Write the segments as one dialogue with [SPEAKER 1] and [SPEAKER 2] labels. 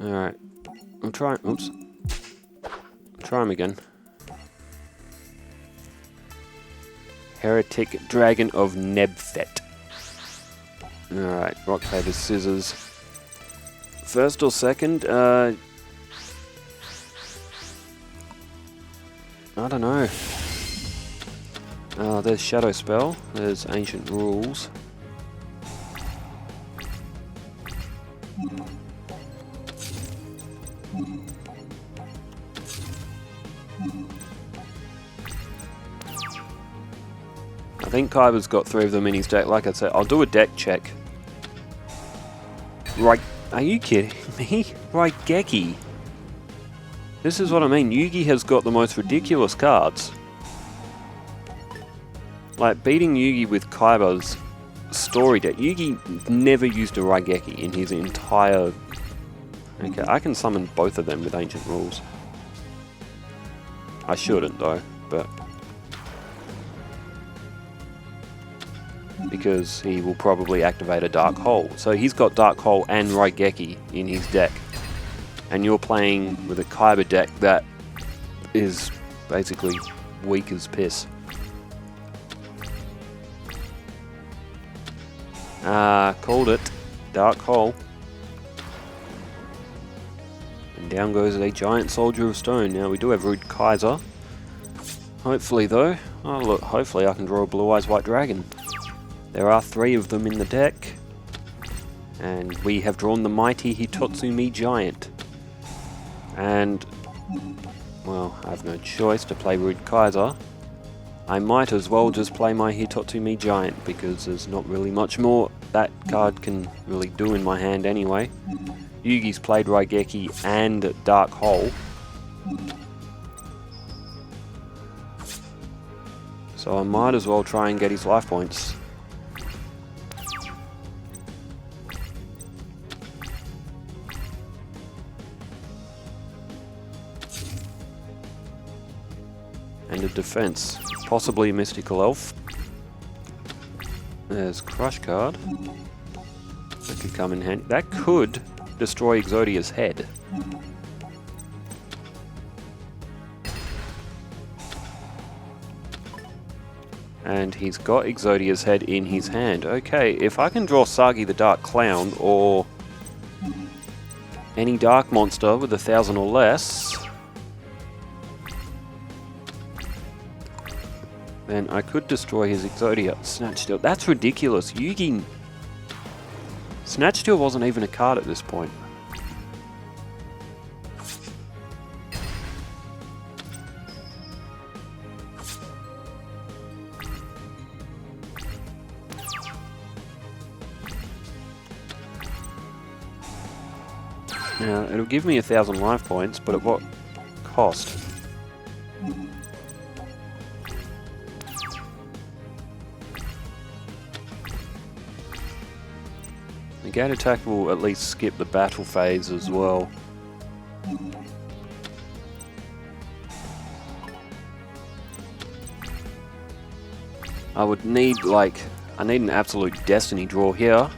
[SPEAKER 1] Alright. I'll try. Oops. Try him again. Heretic Dragon of Nebfet. Alright, rock, paper, scissors. First or second? I don't know. There's Shadow Spell. There's Ancient Rules. I think Kaiba's got 3 of them in his deck. Like I said, I'll do a deck check. Right. Are you kidding me? Raigeki. This is what I mean. Yugi has got the most ridiculous cards. Like, beating Yugi with Kaiba's story deck. Yugi never used a Raigeki in his entire... Okay, I can summon both of them with Ancient Rules. I shouldn't, though, but... because he will probably activate a Dark Hole. So he's got Dark Hole and Raigeki in his deck. And you're playing with a Kaiba deck that is basically weak as piss. Called it. Dark Hole. And down goes a giant soldier of stone. Now we do have Rude Kaiser. Hopefully though, oh look, hopefully I can draw a Blue Eyes White Dragon. There are 3 of them in the deck. And we have drawn the mighty Hitotsumi Giant. And, well, I have no choice to play Rude Kaiser. I might as well just play my Hitotsumi Giant, because there's not really much more that card can really do in my hand anyway. Yugi's played Raigeki and Dark Hole. So I might as well try and get his life points. And a defense. Possibly a Mystical Elf. There's Crush card. That could come in handy. That could destroy Exodia's head. And he's got Exodia's head in his hand. Okay, if I can draw Sagi the Dark Clown or any dark monster with 1,000 or less, then I could destroy his Exodia. Snatch Steal. That's ridiculous. Yugi... Snatch Steal wasn't even a card at this point. Now, it'll give me 1,000 life points, but at what cost? The gate attack will at least skip the battle phase as well. I would need, like, I need an absolute destiny draw here.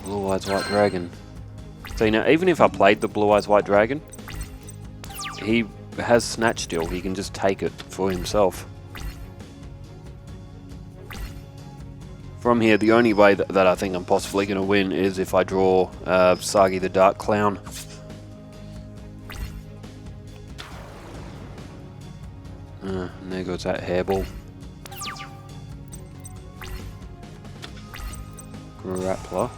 [SPEAKER 1] Blue Eyes White Dragon. So now, even if I played the Blue Eyes White Dragon, he has Snatch Steal. He can just take it for himself. From here, the only way that I think I'm possibly going to win is if I draw Sagi the Dark Clown. And there goes that hairball. Grappler.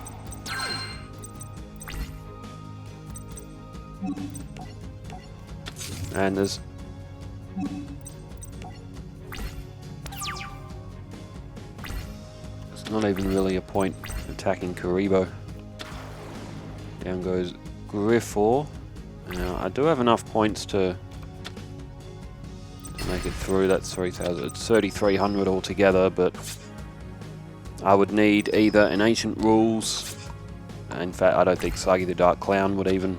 [SPEAKER 1] And there's... not even really a point attacking Kaiba. Down goes Griffor. Now, I do have enough points to make it through. That's 3,000. It's 3,300 altogether, but I would need either an Ancient Rules. In fact, I don't think Sagi the Dark Clown would even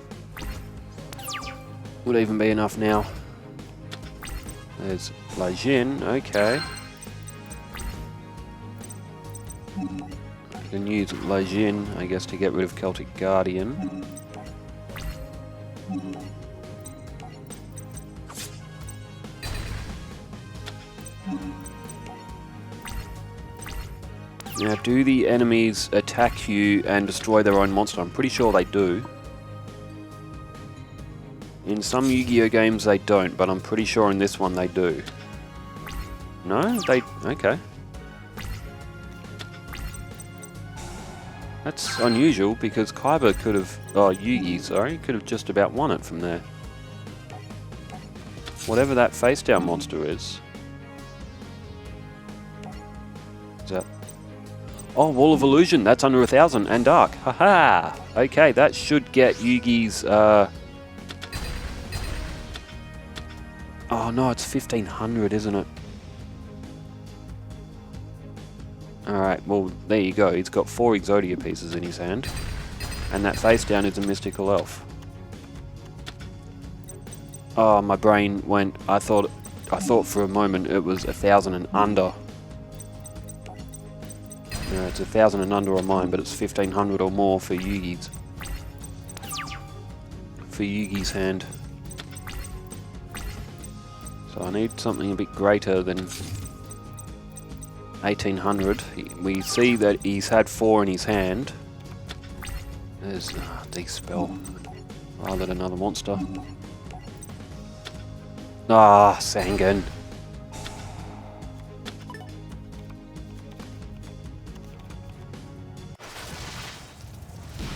[SPEAKER 1] be enough now. There's Lajin. Okay. I can use Lajin, I guess, to get rid of Celtic Guardian. Now, do the enemies attack you and destroy their own monster? I'm pretty sure they do. In some Yu-Gi-Oh games they don't, but I'm pretty sure in this one they do. No? They... okay. That's unusual, because Kaiba could have... oh, Yugi, sorry, could have just about won it from there. Whatever that face-down monster is. Is that... oh, Wall of Illusion, that's under 1,000 and Dark. Haha! Okay, that should get Yugi's... oh no, it's 1,500, isn't it? Alright, well, there you go. He's got 4 Exodia pieces in his hand. And that face down is a mystical elf. Oh, my brain went... I thought for a moment it was 1,000 and under. No, it's 1,000 and under on mine, but it's 1,500 or more for Yugi's. For Yugi's hand. So I need something a bit greater than 1,800. We see that he's had 4 in his hand. There's Dispel. Rather than another monster. Ah, Sangan.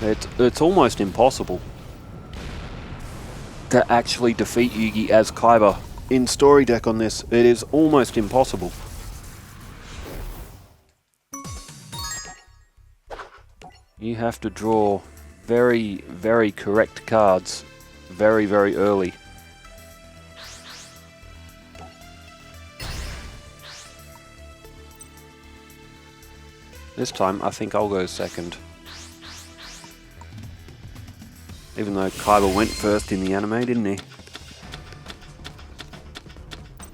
[SPEAKER 1] It's almost impossible to actually defeat Yugi as Kaiba in story deck on this. It is almost impossible. You have to draw very, very correct cards very, very early. This time, I think I'll go second. Even though Kaiba went first in the anime, didn't he?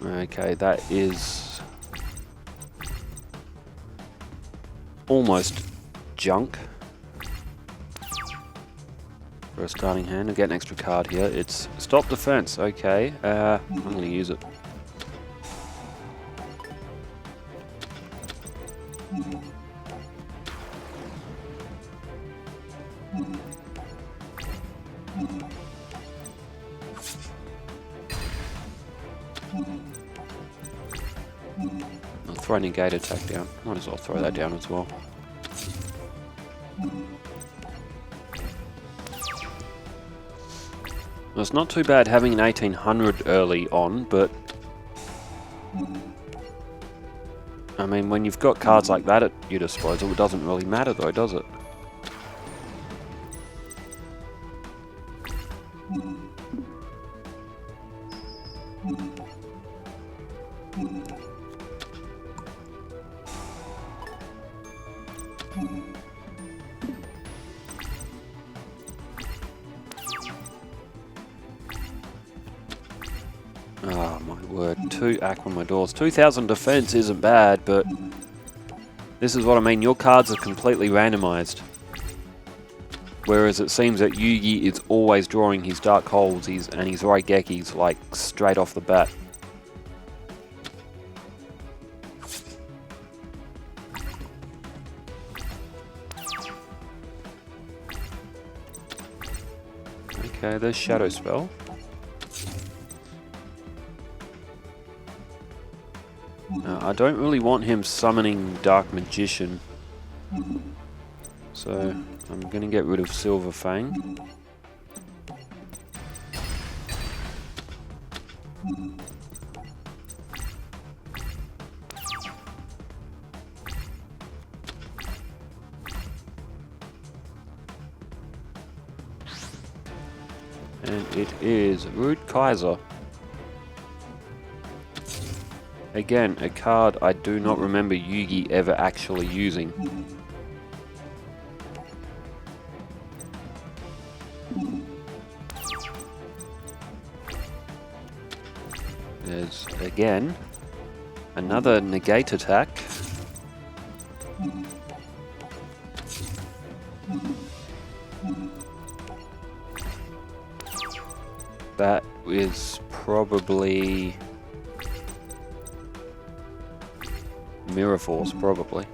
[SPEAKER 1] Okay, that is almost junk for a starting hand. I get an extra card here. It's Stop Defense. Okay, I'm going to use it. I'll throw Negate Attack down. Might as well throw that down as well. Well, it's not too bad having an 1,800 early on, but I mean, when you've got cards like that at your disposal, it doesn't really matter though, does it? Oh my word, 2 Aqua Doors. 2,000 defense isn't bad, but this is what I mean, your cards are completely randomized. Whereas it seems that Yugi is always drawing his Dark Holes and his Raigekis like straight off the bat. Okay, there's Shadow Spell. I don't really want him summoning Dark Magician, so I'm going to get rid of Silver Fang. And it is Rude Kaiser. Again, a card I do not remember Yugi ever actually using. There's, again, another Negate Attack. That is probably Mirror Force, probably.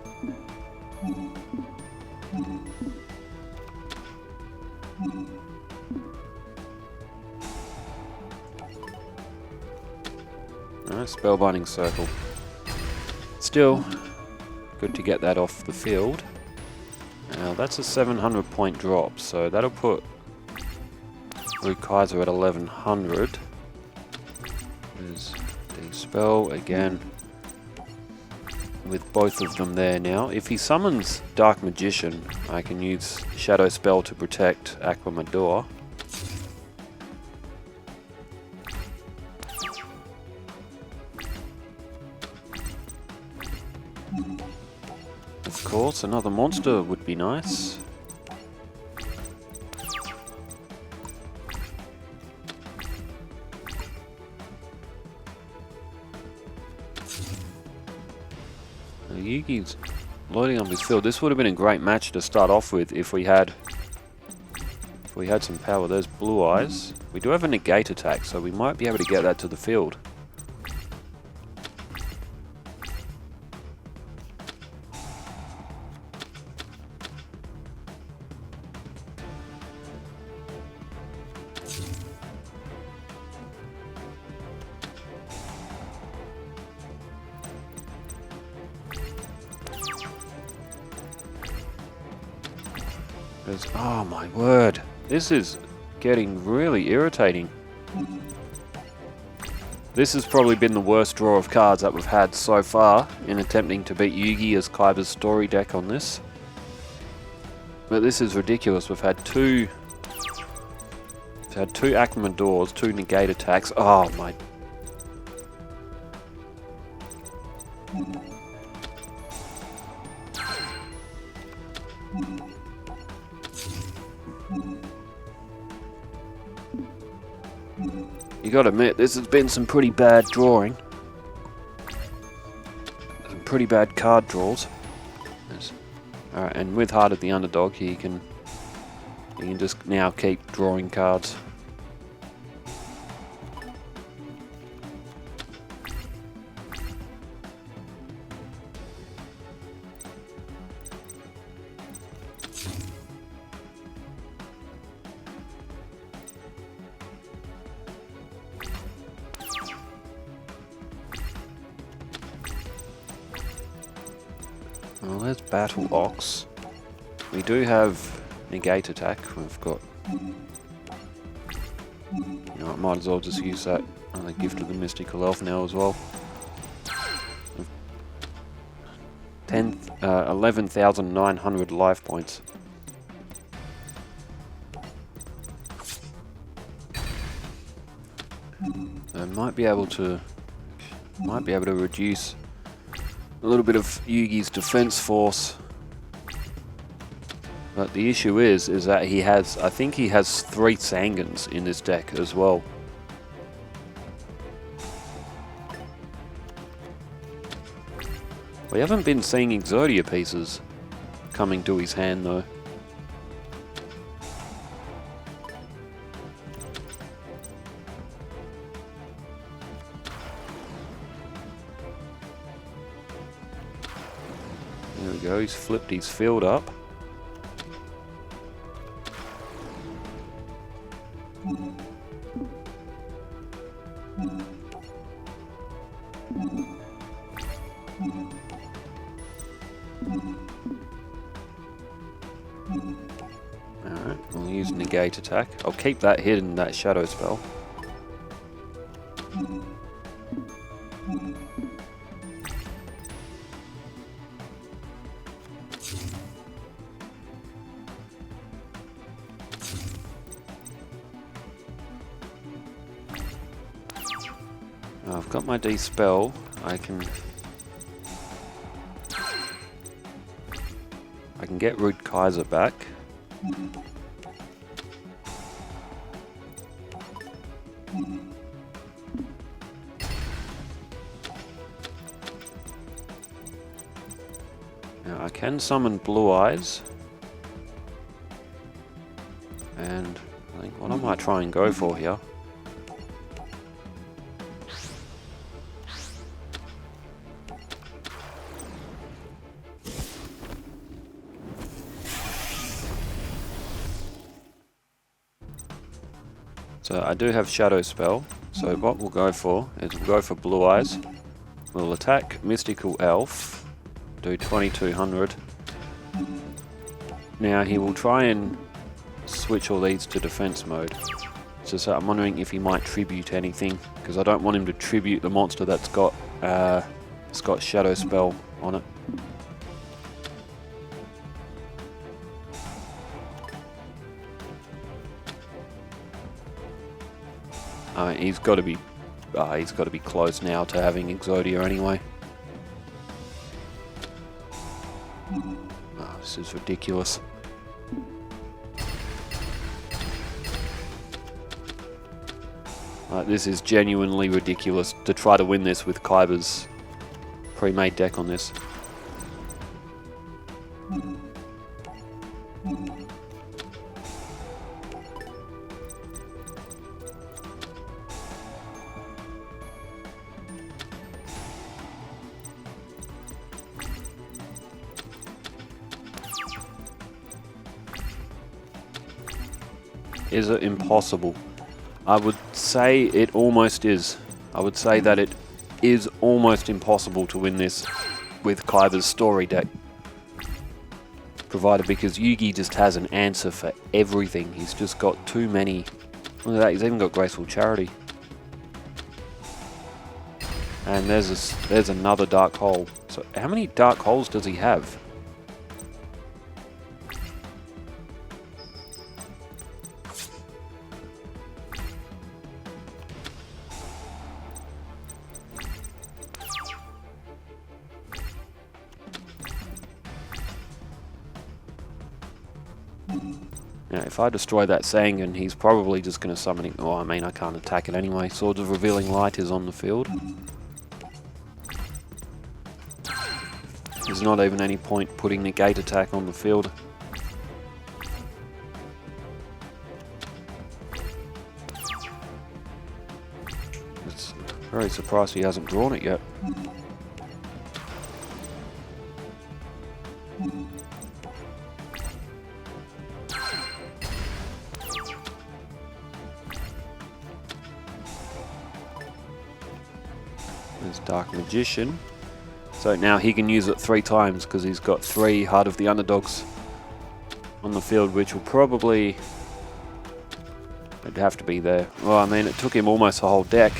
[SPEAKER 1] Spellbinding Circle. Still, good to get that off the field. Now that's a 700 point drop, so that'll put Rude Kaiser at 1100. There's the spell again with both of them there now. If he summons Dark Magician, I can use Shadow Spell to protect Aquamador. Of course, another monster would be nice. Yugi's loading up his field. This would have been a great match to start off with if we had some power. There's Blue Eyes. We do have a negate attack, so we might be able to get that to the field. Oh my word, this is getting really irritating. This has probably been the worst draw of cards that we've had so far in attempting to beat Yugi as Kaiba's story deck on this. But this is ridiculous. We've had two Aquamadors, two negate attacks. Oh my. You gotta admit, this has been some pretty bad drawing. Some pretty bad card draws. Alright, and with Heart of the Underdog, he can just now keep drawing cards. Well, there's Battle Ox. We do have negate attack. We've got. You know, I might as well just use that on the Gift of the Mystical Elf now as well. 11,900 life points. I might be able to reduce a little bit of Yugi's defense force, but the issue is that I think he has 3 Sangans in this deck as well. We haven't been seeing Exodia pieces coming to his hand though. There we go, he's flipped his field up. Alright, we'll use negate attack. I'll keep that hidden, that shadow spell. I've got my D-spell. I can get Rude Kaiser back. Now I can summon Blue Eyes. And I think what I might try and go for here . So I do have Shadow Spell. So what we'll go for is we'll go for Blue Eyes. We'll attack Mystical Elf. Do 2200. Now he will try and switch all these to defense mode. So I'm wondering if he might tribute anything, because I don't want him to tribute the monster that's got Shadow Spell on it. He's got to be close now to having Exodia anyway. Oh, this is ridiculous. This is genuinely ridiculous to try to win this with Kaiba's pre-made deck on this. Is it impossible? I would say it almost is. I would say that it is almost impossible to win this with Kaiba's story deck. Provided, because Yugi just has an answer for everything. He's just got too many. Look at that, he's even got Graceful Charity. And there's another Dark Hole. So how many Dark Holes does he have? Now, if I destroy that Sangan, he's probably just going to summon it. Oh, I mean, I can't attack it anyway. Swords of Revealing Light is on the field. There's not even any point putting Negate Attack on the field. It's very surprised he hasn't drawn it yet. There's Dark Magician. So now he can use it 3 times because he's got 3 Heart of the Underdogs on the field, which will probably... it'd have to be there. Well, I mean, it took him almost a whole deck.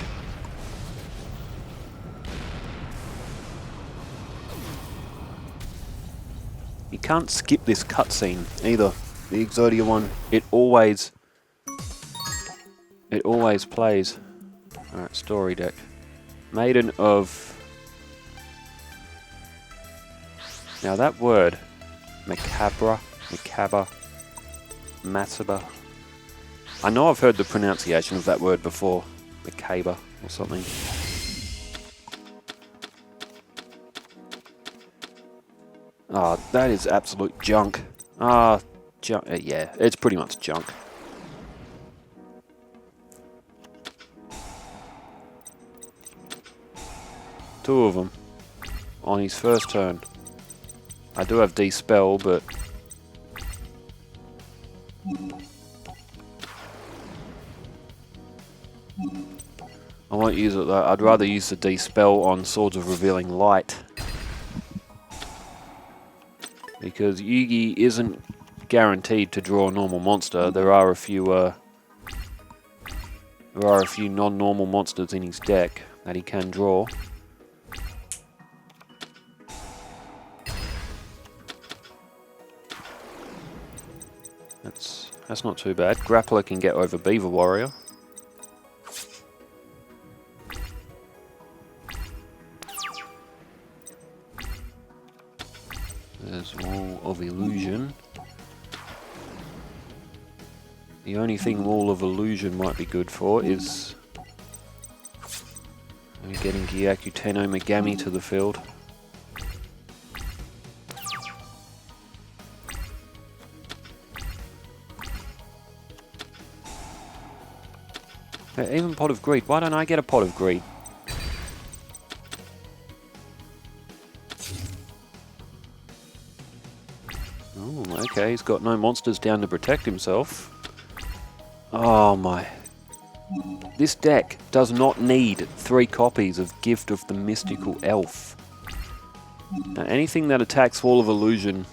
[SPEAKER 1] You can't skip this cutscene either. The Exodia one, it always plays. Alright, story deck. Maiden of... Now that word, Macabre, Macabre. I know I've heard the pronunciation of that word before. Macabre or something. Ah, oh, that is absolute junk. Ah, junk. Yeah, it's pretty much junk. Two of them on his first turn. I do have Dispel, but I won't use it though. I'd rather use the Dispel on Swords of Revealing Light, because Yugi isn't guaranteed to draw a normal monster. There are a few non-normal monsters in his deck that he can draw. That's not too bad. Grappler can get over Beaver Warrior. There's Wall of Illusion. The only thing Wall of Illusion might be good for is getting Gyakuten Megami to the field. Even Pot of Greed. Why don't I get a Pot of Greed? Oh, okay. He's got no monsters down to protect himself. Oh my. This deck does not need 3 copies of Gift of the Mystical Elf. Now, anything that attacks Wall of Illusion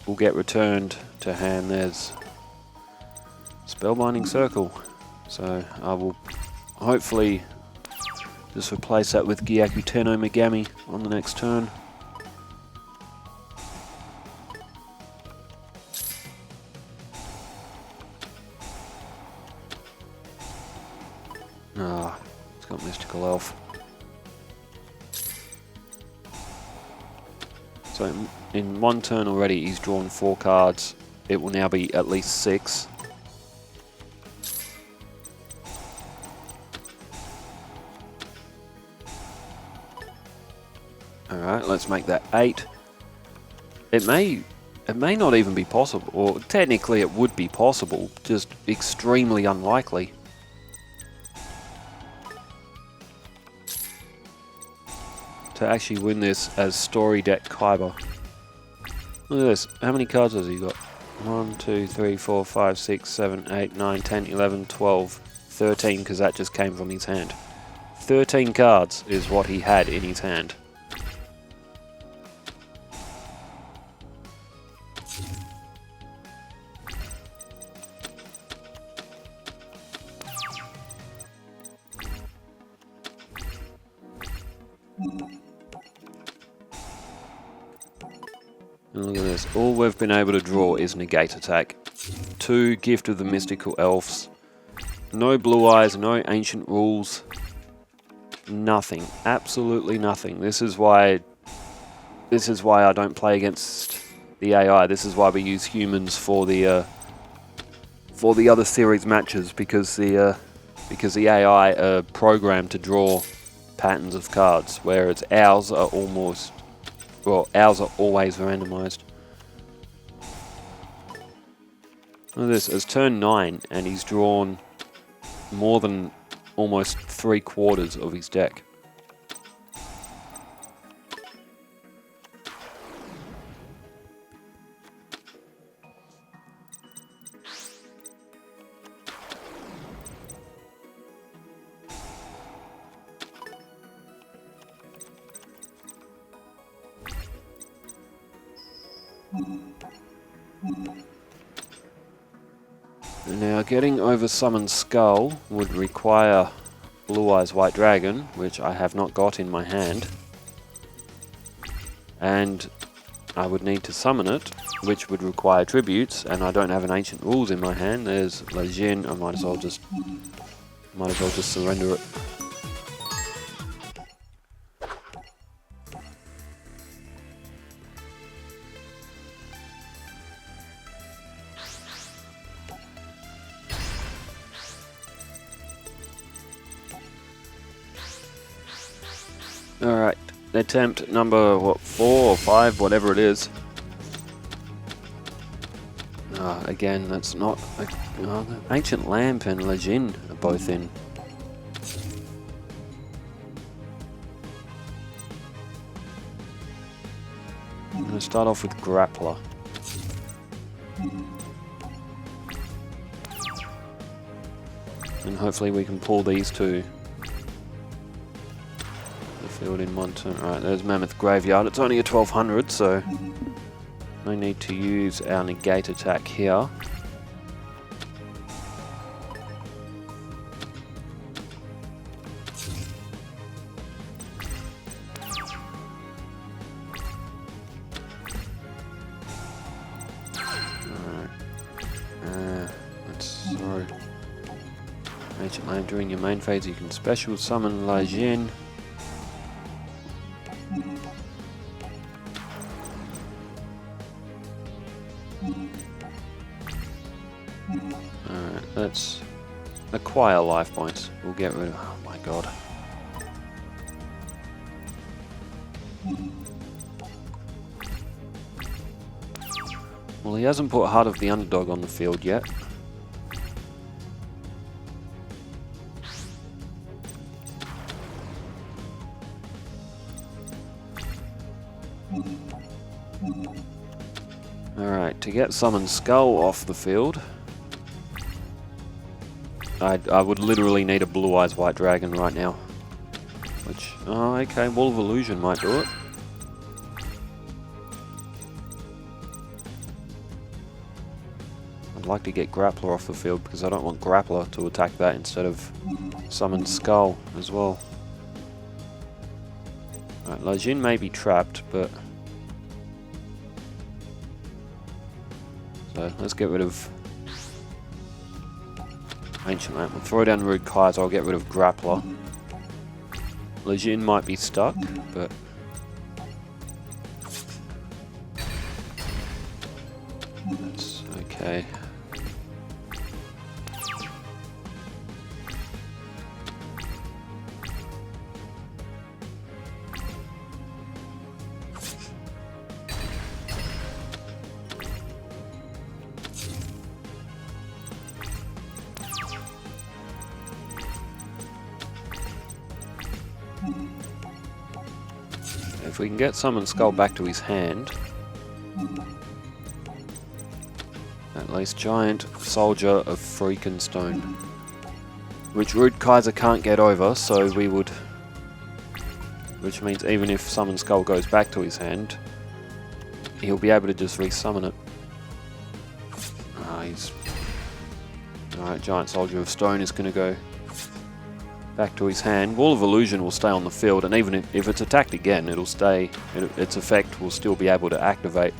[SPEAKER 1] will get returned to hand. There's Spellbinding Circle. So I will hopefully just replace that with Gyakuten Megami on the next turn. Ah, it's got Mystical Elf. So in one turn already he's drawn 4 cards. It will now be at least 6. Alright, let's make that 8. It may not even be possible, or technically it would be possible, just extremely unlikely. To actually win this as Story Deck Kaiba. Look at this, how many cards has he got? 1, 2, 3, 4, 5, 6, 7, 8, 9, 10, 11, 12, 13, because that just came from his hand. 13 cards is what he had in his hand. And look at this, all we've been able to draw is Negate Attack. 2 Gift of the Mystical Elves. No Blue Eyes, no Ancient Rules. Nothing, absolutely nothing. This is why I don't play against the AI. This is why we use humans for the other series matches, because the AI are programmed to draw patterns of cards, whereas ours are always randomized. Look at this, it's turn 9 and he's drawn more than almost 3/4 of his deck. Now, getting over Summon Skull would require Blue Eyes White Dragon, which I have not got in my hand. And I would need to summon it, which would require tributes, and I don't have an Ancient Rules in my hand. There's Lejin, I might as well just surrender it. Alright, attempt number, 4 or 5, whatever it is. Again, that's not... Ancient Lamp and Lejin are both in. I'm going to start off with Grappler. And hopefully we can pull these two field in one turn. Alright, there's Mammoth Graveyard. It's only a 1200, so no need to use our Negate Attack here. Alright. Sorry. Ancient Land, during your main phase you can special summon Lajin. Alright, let's acquire life points. We'll get rid of... Oh my god. Well, he hasn't put Heart of the Underdog on the field yet. Alright, to get Summon Skull off the field, I would literally need a Blue Eyes White Dragon right now. Which, oh, okay, Wall of Illusion might do it. I'd like to get Grappler off the field because I don't want Grappler to attack that instead of Summon Skull as well. Right, Lajin may be trapped, but... So, let's get rid of Ancient Lamp. We'll throw down Rude Kaiser, I'll get rid of Grappler. Lajin might be stuck, but... That's okay. If we can get Summon Skull back to his hand, at least Giant Soldier of Freaking Stone, which Rude Kaiser can't get over, so we would, which means even if Summon Skull goes back to his hand, he'll be able to just resummon it. Alright, Giant Soldier of Stone is going to go back to his hand. Wall of Illusion will stay on the field, and even if it's attacked again, it'll stay. Its effect will still be able to activate.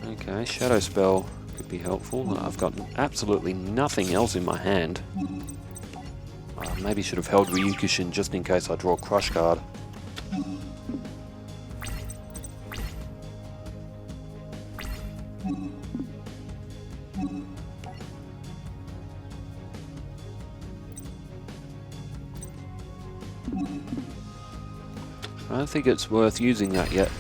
[SPEAKER 1] Okay, Shadow Spell could be helpful. I've got absolutely nothing else in my hand. Maybe should have held Ryukushin just in case I draw a Crush card. I don't think it's worth using that yet.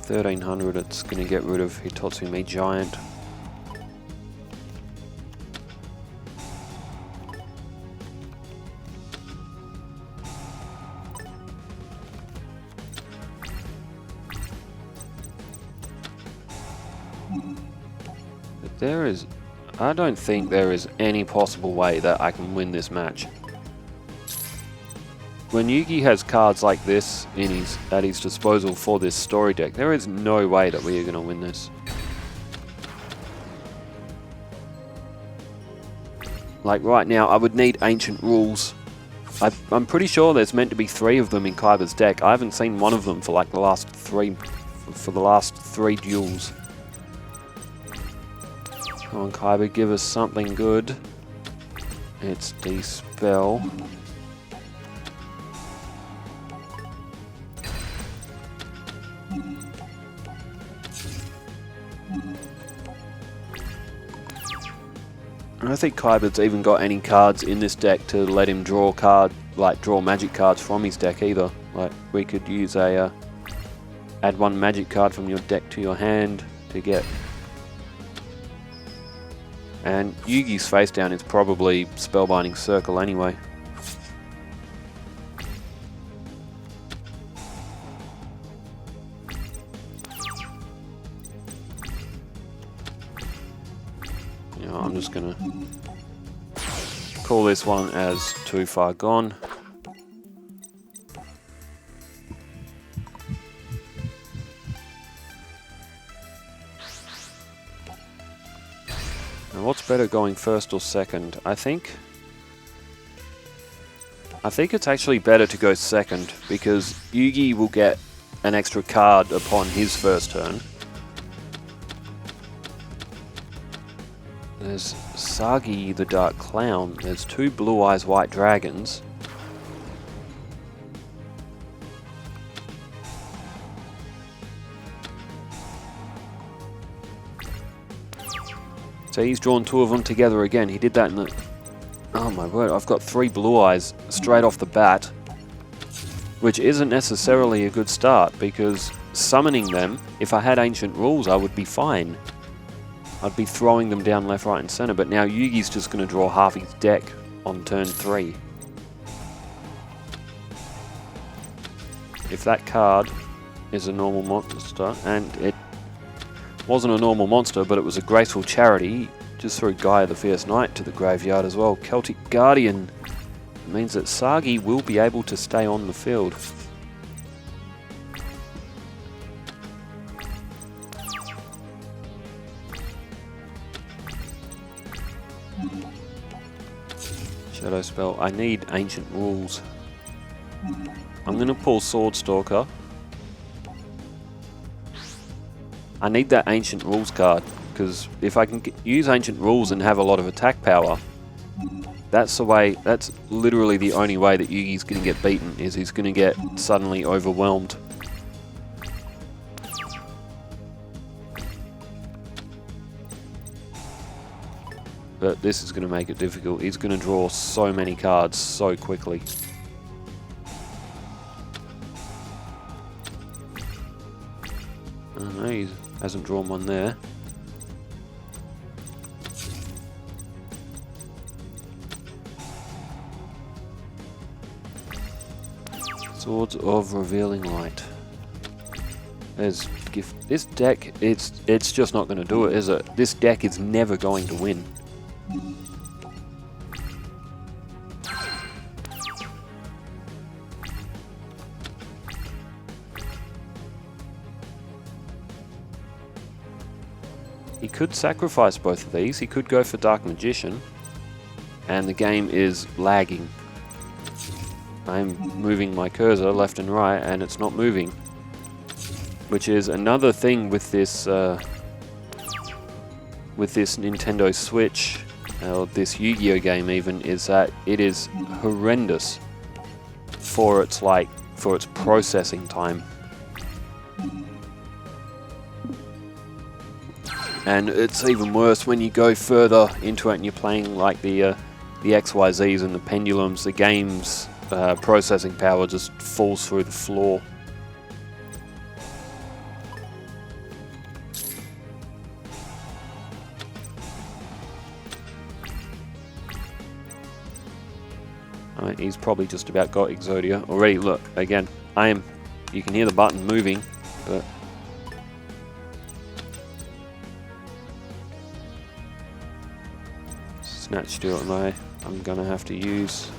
[SPEAKER 1] $1,300, it's going to get rid of Hitotsumi Giant. I don't think there is any possible way that I can win this match. When Yugi has cards like this at his disposal for this story deck, there is no way that we are going to win this. Like right now, I would need Ancient Rules. I'm pretty sure there's meant to be 3 of them in Kaiba's deck. I haven't seen one of them for like the last 3 duels. Come on, Kaiba, give us something good. It's Dispel. I don't think Kaiba's even got any cards in this deck to let him draw magic cards from his deck either. Like, we could use add 1 magic card from your deck to your hand to get. And Yugi's face down is probably Spellbinding Circle anyway. You know, I'm just gonna call this one as Too Far Gone. What's better, going first or second? I think it's actually better to go second, because Yugi will get an extra card upon his first turn. There's Sagi the Dark Clown. There's 2 Blue Eyes White Dragons. So he's drawn 2 of them together again. He did that in the... Oh my word, I've got 3 Blue Eyes straight off the bat. Which isn't necessarily a good start, because summoning them, if I had Ancient Rules, I would be fine. I'd be throwing them down left, right and center, but now Yugi's just going to draw half his deck on turn 3. If that card is a normal monster, and it wasn't a normal monster, but it was a graceful charity, just threw Gaia the Fierce Knight to the graveyard as well. Celtic Guardian means that Sagi will be able to stay on the field. Shadow Spell. I need Ancient Rules. I'm going to pull Swordstalker. I need that Ancient Rules card, because if I can use Ancient Rules and have a lot of attack power, that's the way, that's literally the only way that Yugi's going to get beaten, is he's going to get suddenly overwhelmed. But this is going to make it difficult. He's going to draw so many cards so quickly. No, he hasn't drawn one there. Swords of Revealing Light. There's gift. This deck, it's just not going to do it, is it? This deck is never going to win. He could sacrifice both of these. He could go for Dark Magician, and the game is lagging. I'm moving my cursor left and right, and it's not moving. Which is another thing with this Nintendo Switch, or this Yu-Gi-Oh game even, is that it is horrendous for its processing time. And it's even worse when you go further into it and you're playing like the XYZs and the pendulums. The game's processing power just falls through the floor. I mean, he's probably just about got Exodia already. Look, again, you can hear the button moving, but Snatch Duel I'm gonna have to use.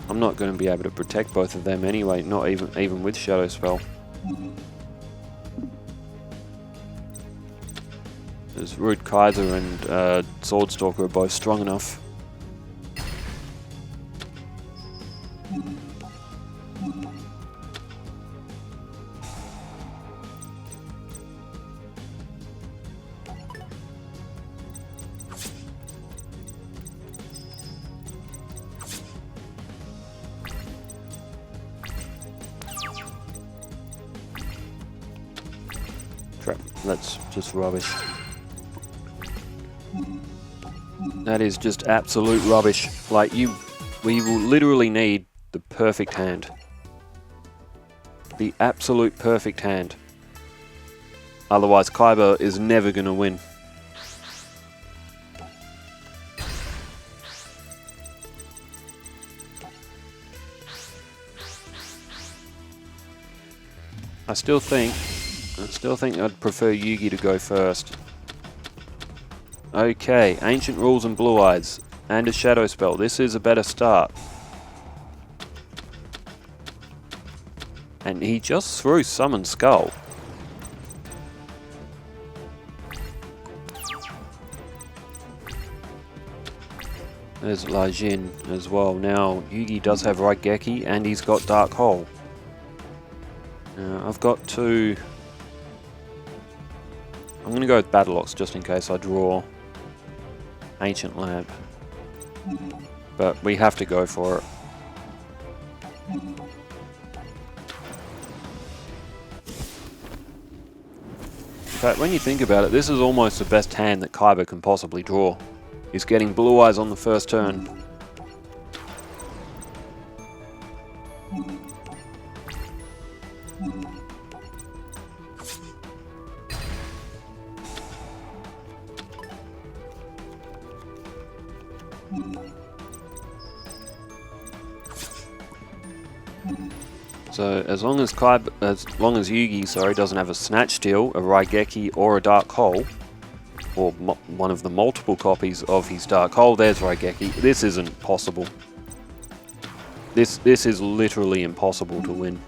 [SPEAKER 1] I'm not going to be able to protect both of them anyway, not even with Shadow Spell. There's Rude Kaiser and Swordstalker are both strong enough. Crap, that's just rubbish. That is just absolute rubbish. Like, we will literally need the perfect hand. The absolute perfect hand. Otherwise, Kaiba is never going to win. I still think I'd prefer Yugi to go first. Okay, Ancient Rules and Blue Eyes, and a Shadow Spell. This is a better start. And he just threw Summon Skull. There's La Jin as well. Now, Yugi does have Raigeki, and he's got Dark Hole. I've got two. I'm going to go with Battle Ox just in case I draw Ancient Lamp. But we have to go for it. In fact, when you think about it, this is almost the best hand that Kaiba can possibly draw. He's getting Blue Eyes on the first turn. So as long as Yugi, doesn't have a Snatch Steal, a Raigeki, or a Dark Hole, or one of the multiple copies of his Dark Hole, there's Raigeki. This isn't possible. This is literally impossible to win.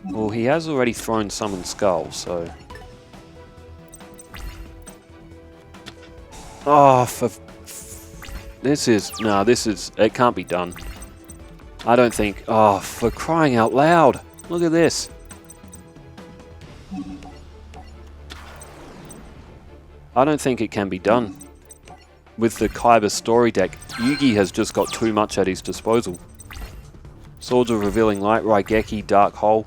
[SPEAKER 1] Well, he has already thrown Summon Skull, so... Oh, it can't be done. I don't think, oh, for crying out loud, look at this. I don't think it can be done. With the Kaiba story deck, Yugi has just got too much at his disposal. Swords of Revealing Light, Raigeki, Dark Hole.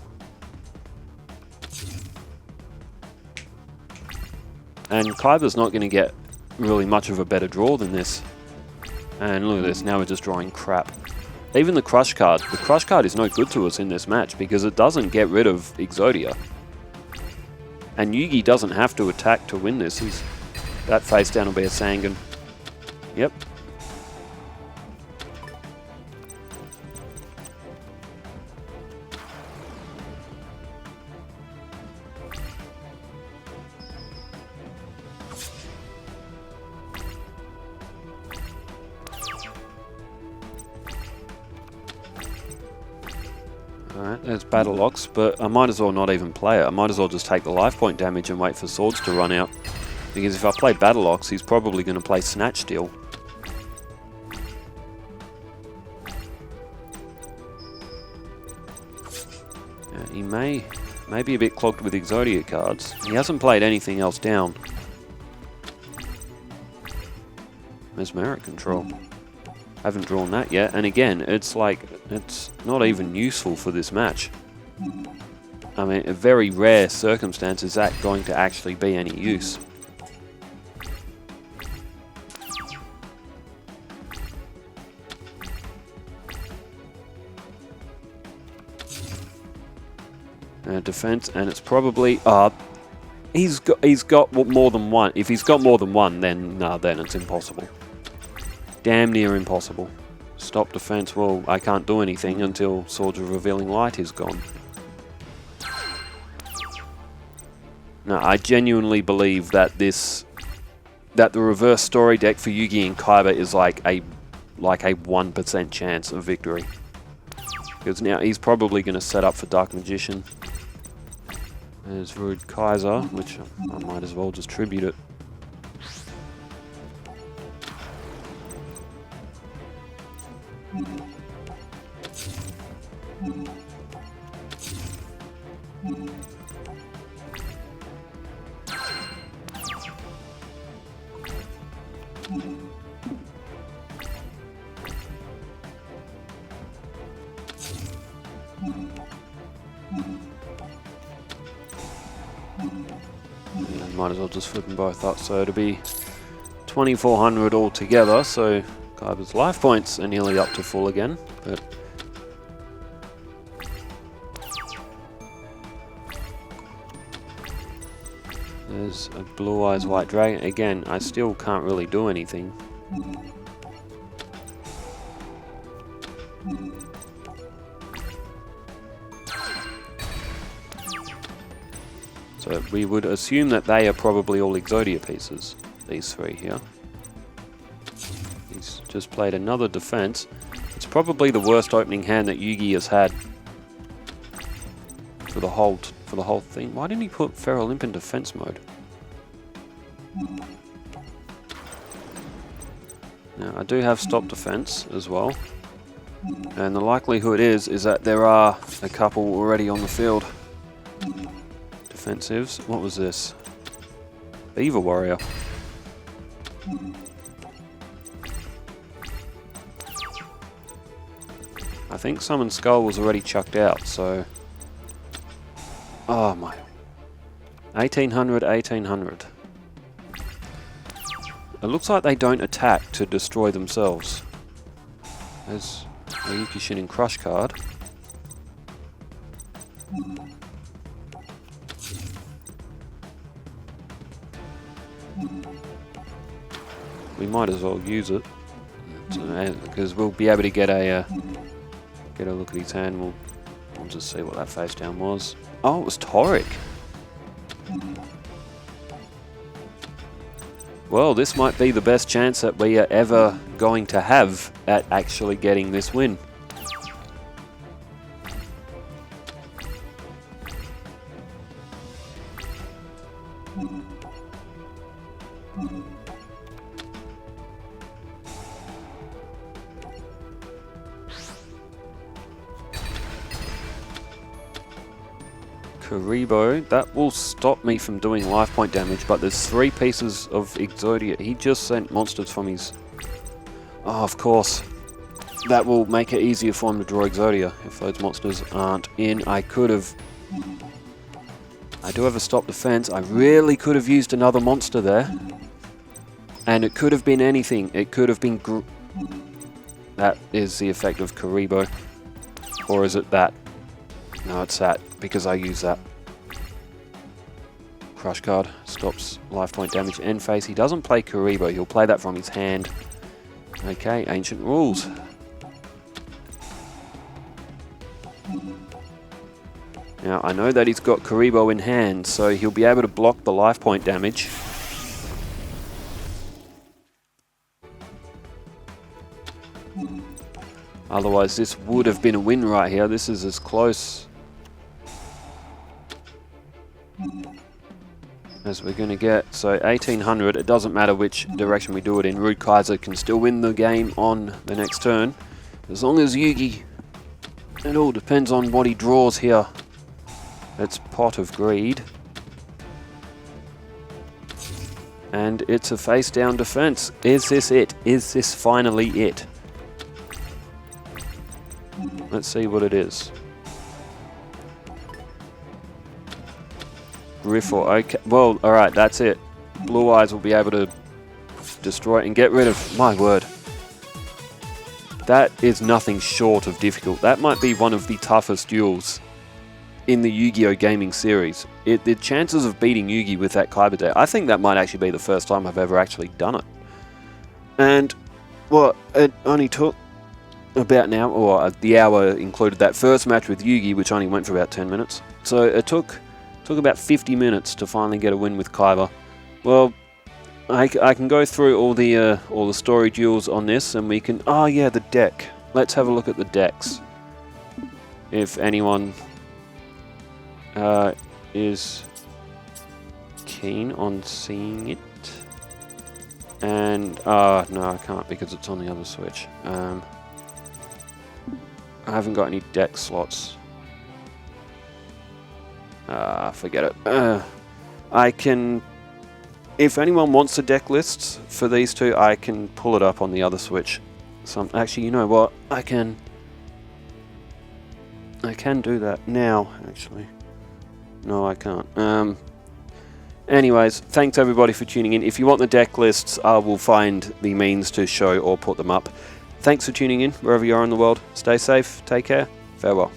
[SPEAKER 1] And Kaiba's not going to get really much of a better draw than this. And look at this, now we're just drawing crap. Even the Crush card. The Crush card is no good to us in this match because it doesn't get rid of Exodia. And Yugi doesn't have to attack to win this. That face down will be a Sangan. Yep. Alright, there's Battle Locks, but I might as well not even play it. I might as well just take the life point damage and wait for Swords to run out. Because if I play Battle Locks, he's probably going to play Snatch Steal. He may be a bit clogged with Exodia cards. He hasn't played anything else down. Mesmeric Control. Haven't drawn that yet, and again, it's not even useful for this match. I mean, a very rare circumstance is that going to actually be any use. Defense, and it's probably he's got more than one. If he's got more than one, then then it's impossible. Damn near impossible. Stop defense, well, I can't do anything until Swords of Revealing Light is gone. No, I genuinely believe that the reverse story deck for Yugi and Kaiba is like a 1% chance of victory. Because now he's probably going to set up for Dark Magician. There's Rude Kaiser, which I might as well just tribute it. Might as well just flip them both up, so it'll be 2400 altogether, so Kaiba's life points are nearly up to full again, but there's a Blue Eyes White Dragon. Again, I still can't really do anything. So we would assume that they are probably all Exodia pieces, these three here. He's just played another defense. It's probably the worst opening hand that Yugi has had for the whole thing. Why didn't he put Feral Imp in defense mode? Now I do have stop defense as well, and the likelihood is that there are a couple already on the field. Defensives. What was this? Beaver Warrior. I think Summon Skull was already chucked out, so... Oh my... 1800, 1800. It looks like they don't attack to destroy themselves. There's a Yuki Shinin Crush card. We might as well use it, because we'll be able to get a look at his hand. We'll just see what that face down was. Oh, it was Toric. Well, this might be the best chance that we are ever going to have at actually getting this win. Kaiba, that will stop me from doing life point damage, but there's 3 pieces of Exodia. He just sent monsters from his... Oh, of course. That will make it easier for him to draw Exodia if those monsters aren't in. I could have... I do have a stop defense. I really could have used another monster there. And it could have been anything. It could have been... That is the effect of Kaiba. Or is it that? No, it's that, because I use that. Crush card stops life point damage. End phase. He doesn't play Kaiba. He'll play that from his hand. Okay, ancient rules. Now, I know that he's got Kaiba in hand, so he'll be able to block the life point damage. Otherwise, this would have been a win right here. This is as close as we're going to get. So 1800, it doesn't matter which direction we do it in. Rude Kaiser can still win the game on the next turn. As long as Yugi... It all depends on what he draws here. It's Pot of Greed. And it's a face down defense. Is this it? Is this finally it? Let's see what it is. Griffle, okay. Well, alright, that's it. Blue Eyes will be able to destroy it and get rid of... My word. That is nothing short of difficult. That might be one of the toughest duels in the Yu-Gi-Oh! Gaming series. The chances of beating Yugi with that Kaiba deck, I think that might actually be the first time I've ever actually done it. And, well, it only took about an hour, or the hour included that first match with Yugi, which only went for about 10 minutes. So it took about 50 minutes to finally get a win with Kaiba. Well, I can go through all the story duels on this, and we can... Oh yeah, the deck. Let's have a look at the decks. If anyone is keen on seeing it. And no, I can't because it's on the other Switch. I haven't got any deck slots. Forget it. I can... If anyone wants the deck lists for these two, I can pull it up on the other Switch. Actually, you know what? I can do that now, actually. No, I can't. Anyways, thanks everybody for tuning in. If you want the deck lists, I will find the means to show or put them up. Thanks for tuning in, wherever you are in the world. Stay safe, take care, farewell.